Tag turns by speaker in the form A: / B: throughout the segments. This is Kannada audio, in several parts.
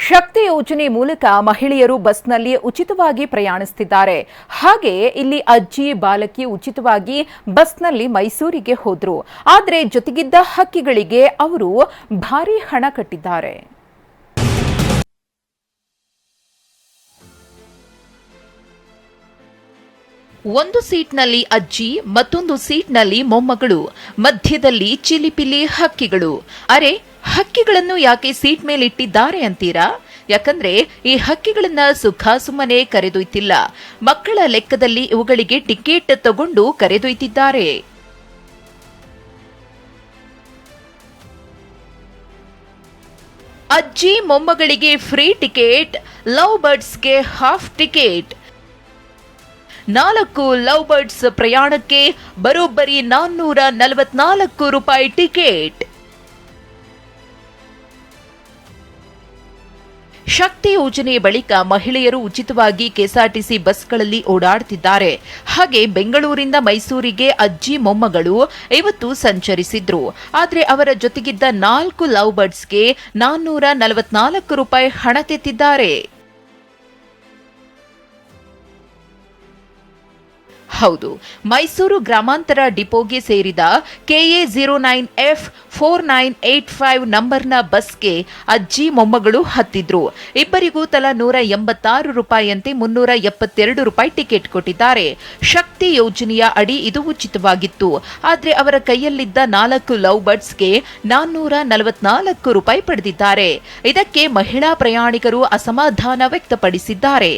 A: ಶಕ್ತಿ ಯೋಜನೆ ಮೂಲಕ ಮಹಿಳೆಯರು ಬಸ್ನಲ್ಲಿ ಉಚಿತವಾಗಿ ಪ್ರಯಾಣಿಸುತ್ತಿದ್ದಾರೆ. ಹಾಗೆ ಇಲ್ಲಿ ಅಜ್ಜಿ ಬಾಲಕಿ ಉಚಿತವಾಗಿ ಬಸ್ನಲ್ಲಿ ಮೈಸೂರಿಗೆ ಹೋದ್ರು. ಆದರೆ ಜೊತೆಗಿದ್ದ ಹಕ್ಕಿಗಳಿಗೆ ಅವರು ಭಾರಿ ಹಣ ಕಟ್ಟಿದ್ದಾರೆ. ಒಂದು ಸೀಟ್ನಲ್ಲಿ ಅಜ್ಜಿ, ಮತ್ತೊಂದು ಸೀಟ್ನಲ್ಲಿ ಮೊಮ್ಮಗಳು, ಮಧ್ಯದಲ್ಲಿ ಚಿಲಿಪಿಲಿ ಹಕ್ಕಿಗಳು. ಅರೆ, ಹಕ್ಕಿಗಳನ್ನು ಯಾಕೆ ಸೀಟ್ ಮೇಲೆ ಇಟ್ಟಿದ್ದಾರೆ ಅಂತೀರಾ? ಯಾಕಂದ್ರೆ ಈ ಹಕ್ಕಿಗಳನ್ನ ಸುಖ ಸುಮ್ಮನೆ ಕರೆದೊಯ್ತಿಲ್ಲ, ಮಕ್ಕಳ ಲೆಕ್ಕದಲ್ಲಿ ಇವುಗಳಿಗೆ ಟಿಕೆಟ್ ತಗೊಂಡು ಕರೆದೊಯ್ತಿದ್ದಾರೆ. ಅಜ್ಜಿ ಮೊಮ್ಮಗಳಿಗೆ ಫ್ರೀ ಟಿಕೆಟ್, ಲವ್ ಬರ್ಡ್ಸ್ಗೆ ಹಾಫ್ ಟಿಕೆಟ್. 4 ಲವ್ ಬರ್ಡ್ಸ್ ಪ್ರಯಾಣಕ್ಕೆ ಬರೋಬ್ಬರಿ 444 ರೂಪಾಯಿ ಟಿಕೆಟ್. ಶಕ್ತಿ ಯೋಜನೆ ಬಳಿಕ ಮಹಿಳೆಯರು ಉಚಿತವಾಗಿ ಕೆಎಸ್ಆರ್ಟಿಸಿ ಬಸ್ಗಳಲ್ಲಿ ಓಡಾಡುತ್ತಿದ್ದಾರೆ. ಹಾಗೆ ಬೆಂಗಳೂರಿಂದ ಮೈಸೂರಿಗೆ ಅಜ್ಜಿ ಮೊಮ್ಮಗಳು ಇವತ್ತು ಸಂಚರಿಸಿದ್ರು. ಆದರೆ ಅವರ ಜೊತೆಗಿದ್ದ 4 ಲವ್ ಬರ್ಡ್ಸ್ಗೆ 444 ರೂಪಾಯಿ ಹಣ ತೆತ್ತಿದ್ದಾರೆ. ಹೌದು, ಮೈಸೂರು ಗ್ರಾಮಾಂತರ ಡಿಪೋಗೆ ಸೇರಿದ KA09F4985 ನಂಬರ್ನ ಬಸ್ಗೆ ಅಜ್ಜಿ ಮೊಮ್ಮಗಳು ಹತ್ತಿದ್ರು. ಇಬ್ಬರಿಗೂ ತಲಾ 186 ರೂಪಾಯಿಯಂತೆ 372 ರೂಪಾಯಿ ಟಿಕೆಟ್ ಕೊಟ್ಟಿದ್ದಾರೆ. ಶಕ್ತಿ ಯೋಜನೆಯ ಅಡಿ ಇದು ಉಚಿತವಾಗಿತ್ತು. ಆದರೆ ಅವರ ಕೈಯಲ್ಲಿದ್ದ 4 ಲವ್ ಬರ್ಡ್ಸ್ಗೆ 444 ರೂಪಾಯಿ ಪಡೆದಿದ್ದಾರೆ. ಇದಕ್ಕೆ ಮಹಿಳಾ ಪ್ರಯಾಣಿಕರು ಅಸಮಾಧಾನ ವ್ಯಕ್ತಪಡಿಸಿದ್ದಾರೆ.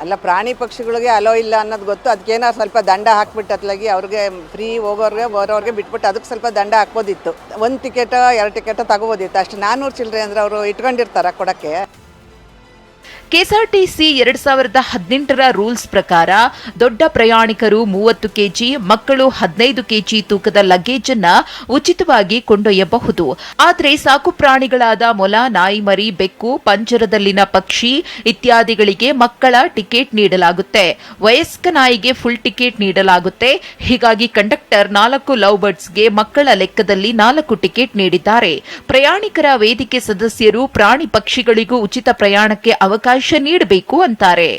B: ಅಲ್ಲ, ಪ್ರಾಣಿ ಪಕ್ಷಿಗಳಿಗೆ ಅಲೋ ಇಲ್ಲ ಅನ್ನೋದು ಗೊತ್ತು. ಅದಕ್ಕೇನೋ ಸ್ವಲ್ಪ ದಂಡ ಹಾಕ್ಬಿಟ್ಟು ಅತ್ಲಾಗಿ ಅವ್ರಿಗೆ ಫ್ರೀ ಹೋಗೋರಿಗೆ ಬರೋರಿಗೆ ಬಿಟ್ಬಿಟ್ಟು ಅದಕ್ಕೆ ಸ್ವಲ್ಪ ದಂಡ ಹಾಕ್ಬೋದಿತ್ತು. 1 ಟಿಕೆಟ್ 2 ಟಿಕೆಟ್ ತಗೋಬೋದಿತ್ತು. ಅಷ್ಟು 400 ಚಿಲ್ಲರೆ ಅಂದರೆ ಅವರು ಇಟ್ಕೊಂಡಿರ್ತಾರ ಕೊಡಕ್ಕೆ.
A: ಕೆಎಸ್ಆರ್ಟಿಸಿ 2018ರ ರೂಲ್ಸ್ ಪ್ರಕಾರ ದೊಡ್ಡ ಪ್ರಯಾಣಿಕರು 30 ಕೆಜಿ, ಮಕ್ಕಳು 15 ಕೆಜಿ ತೂಕದ ಲಗೇಜ್ ಅನ್ನ ಉಚಿತವಾಗಿ ಕೊಂಡೊಯ್ಯಬಹುದು. ಆದರೆ ಸಾಕು ಪ್ರಾಣಿಗಳಾದ ಮೊಲ, ನಾಯಿ ಮರಿ, ಬೆಕ್ಕು, ಪಂಜರದಲ್ಲಿನ ಪಕ್ಷಿ ಇತ್ಯಾದಿಗಳಿಗೆ ಮಕ್ಕಳ ಟಿಕೆಟ್ ನೀಡಲಾಗುತ್ತೆ. ವಯಸ್ಕ ನಾಯಿಗೆ ಫುಲ್ ಟಿಕೆಟ್ ನೀಡಲಾಗುತ್ತೆ. ಹೀಗಾಗಿ ಕಂಡಕ್ಟರ್ 4 ಲವ್ ಬರ್ಡ್ಸ್ಗೆ ಮಕ್ಕಳ ಲೆಕ್ಕದಲ್ಲಿ 4 ಟಿಕೆಟ್ ನೀಡಿದ್ದಾರೆ. ಪ್ರಯಾಣಿಕರ ವೇದಿಕೆ ಸದಸ್ಯರು ಪ್ರಾಣಿ ಪಕ್ಷಿಗಳಿಗೂ ಉಚಿತ ಪ್ರಯಾಣಕ್ಕೆ ಅವಕಾಶ ನೀಡಬೇಕು ಅಂತಾರೆ.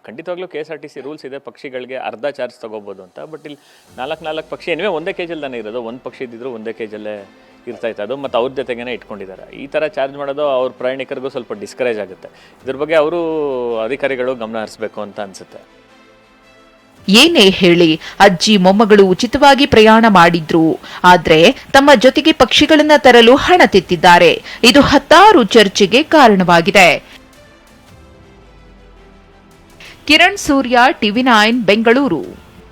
C: ಖಂಡಿತವಾಗ್ಲೂ KSRTC ರೂಲ್ಸ್ ಇದೆ, ಪಕ್ಷಿಗಳಿಗೆ ಅರ್ಧ ಚಾರ್ಜ್ ತಗೋಬಹುದು ಅಂತ. ಬಟ್ ಇಲ್ಲಿ 4 ಪಕ್ಷಿ ಏನಿವೆ ಒಂದೇ ಕೆಜಲ್ಲಿ ಇರೋದು. ಒಂದು ಪಕ್ಷಿ ಇದ್ದಿದ್ರು ಒಂದೇ ಕೆಜಲ್ಲೇ ಇರ್ತಾ ಇತ್ತು. ಅದು ಮತ್ತು ಅವ್ರ ಜೊತೆಗೇನೆ ಇಟ್ಕೊಂಡಿದ್ದಾರೆ. ಈ ಥರ ಚಾರ್ಜ್ ಮಾಡೋದು ಅವ್ರ ಪ್ರಯಾಣಿಕರಿಗೂ ಸ್ವಲ್ಪ ಡಿಸ್ಕರೇಜ್ ಆಗುತ್ತೆ. ಇದ್ರ ಬಗ್ಗೆ ಅವರು ಅಧಿಕಾರಿಗಳು ಗಮನ ಹರಿಸಬೇಕು ಅಂತ ಅನ್ಸುತ್ತೆ.
A: ಏನೇ ಹೇಳಿ, ಅಜ್ಜಿ ಮೊಮ್ಮಗಳು ಉಚಿತವಾಗಿ ಪ್ರಯಾಣ ಮಾಡಿದ್ರು. ಆದ್ರೆ ತಮ್ಮ ಜೊತೆಗೆ ಪಕ್ಷಿಗಳನ್ನ ತರಲು ಹಣ ತೆತ್ತಿದ್ದಾರೆ. ಇದು ಹತ್ತಾರು ಚರ್ಚೆಗೆ ಕಾರಣವಾಗಿದೆ. ಕಿರಣ್ ಸೂರ್ಯ, TV9 ಬೆಂಗಳೂರು.